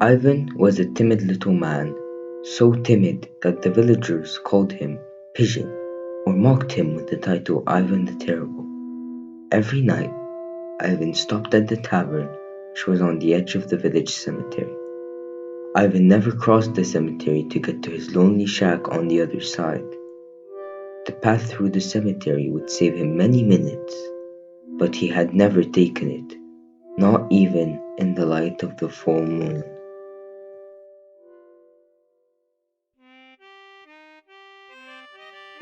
Ivan was a timid little man, so timid that the villagers called him Pigeon or mocked him with the title Ivan the Terrible. Every night, Ivan stopped at the tavern, which was on the edge of the village cemetery. Ivan never crossed the cemetery to get to his lonely shack on the other side. The path through the cemetery would save him many minutes, but he had never taken it, not even in the light of the full moon.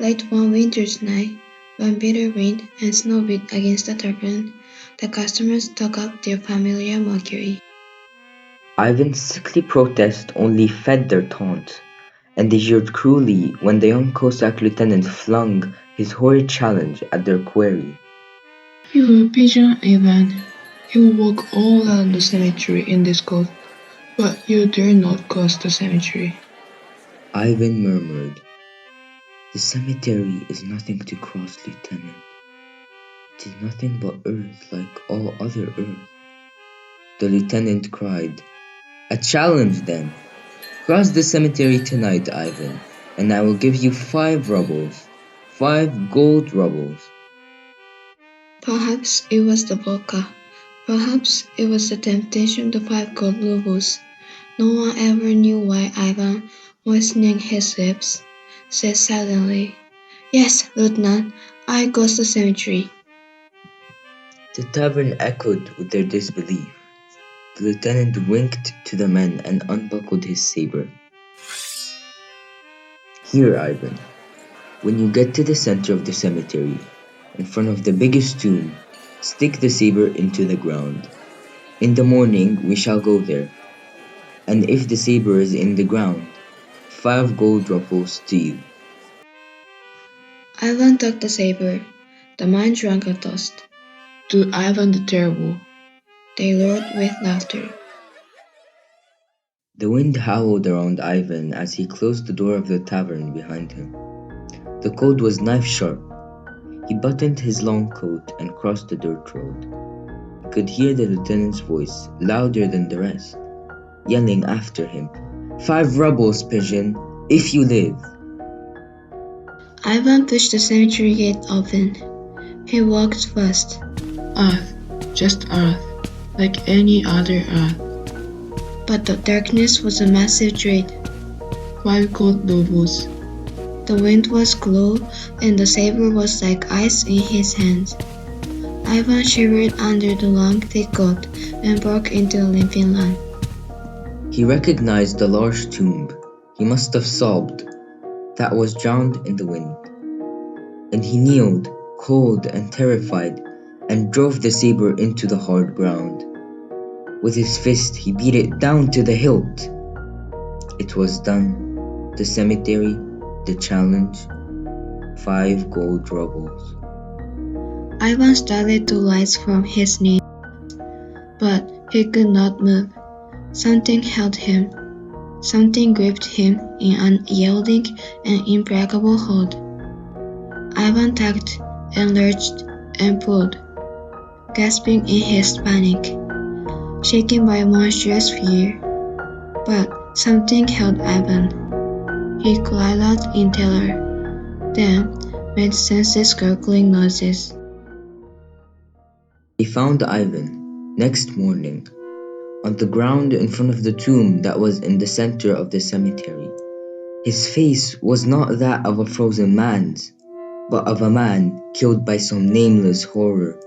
Late one winter's night, when bitter wind and snow beat against the tavern, the customers took up their familiar mockery. Ivan's sickly protest only fed their taunts, and they jeered cruelly when the young Cossack lieutenant flung his horrid challenge at their quarry. You pigeon Ivan, you walk all around the cemetery in this coat, but you dare not cross the cemetery. Ivan murmured, "The cemetery is nothing to cross, Lieutenant. It is nothing but earth like all other earth." The lieutenant cried, "A challenge then! Cross the cemetery tonight, Ivan, and I will give you 5 rubles, 5 gold rubles." Perhaps it was the vodka. Perhaps it was the temptation to 5 gold rubles. No one ever knew why Ivan, moistening his lips, said suddenly, "Yes, Lieutenant, I cross the cemetery." The tavern echoed with their disbelief. The lieutenant winked to the men and unbuckled his saber. "Here, Ivan, when you get to the center of the cemetery, in front of the biggest tomb, stick the saber into the ground. In the morning we shall go there, and if the saber is in the ground, 5 gold rubles to you." Ivan took the saber. The man drank a toast. To Ivan the Terrible. They roared with laughter. The wind howled around Ivan as he closed the door of the tavern behind him. The cold was knife-sharp. He buttoned his long coat and crossed the dirt road. He could hear the lieutenant's voice, louder than the rest, yelling after him, "5 rubles, pigeon, if you live." Ivan pushed the cemetery gate open. He walked fast. Earth, just earth, like any other earth. But the darkness was a massive dread. 5 gold rubles. The wind was cool, and the saber was like ice in his hands. Ivan shivered under the long, thick coat and broke into a limping run. He recognized the large tomb. He must have sobbed. That was drowned in the wind. And he kneeled, cold and terrified, and drove the saber into the hard ground. With his fist he beat it down to the hilt. It was done. The cemetery, the challenge, 5 gold rubles. Ivan started to rise from his knees, but he could not move. Something held him. Something gripped him in an unyielding and implacable hold. Ivan tugged and lurched and pulled, gasping in his panic, shaken by a monstrous fear. But something held Ivan. He cried out in terror, then made senseless gurgling noises. They found Ivan, next morning, on the ground in front of the tomb that was in the center of the cemetery. His face was not that of a frozen man's, but of a man killed by some nameless horror.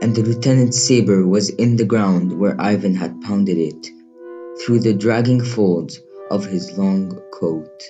And the lieutenant's saber was in the ground where Ivan had pounded it, through the dragging folds of his long coat.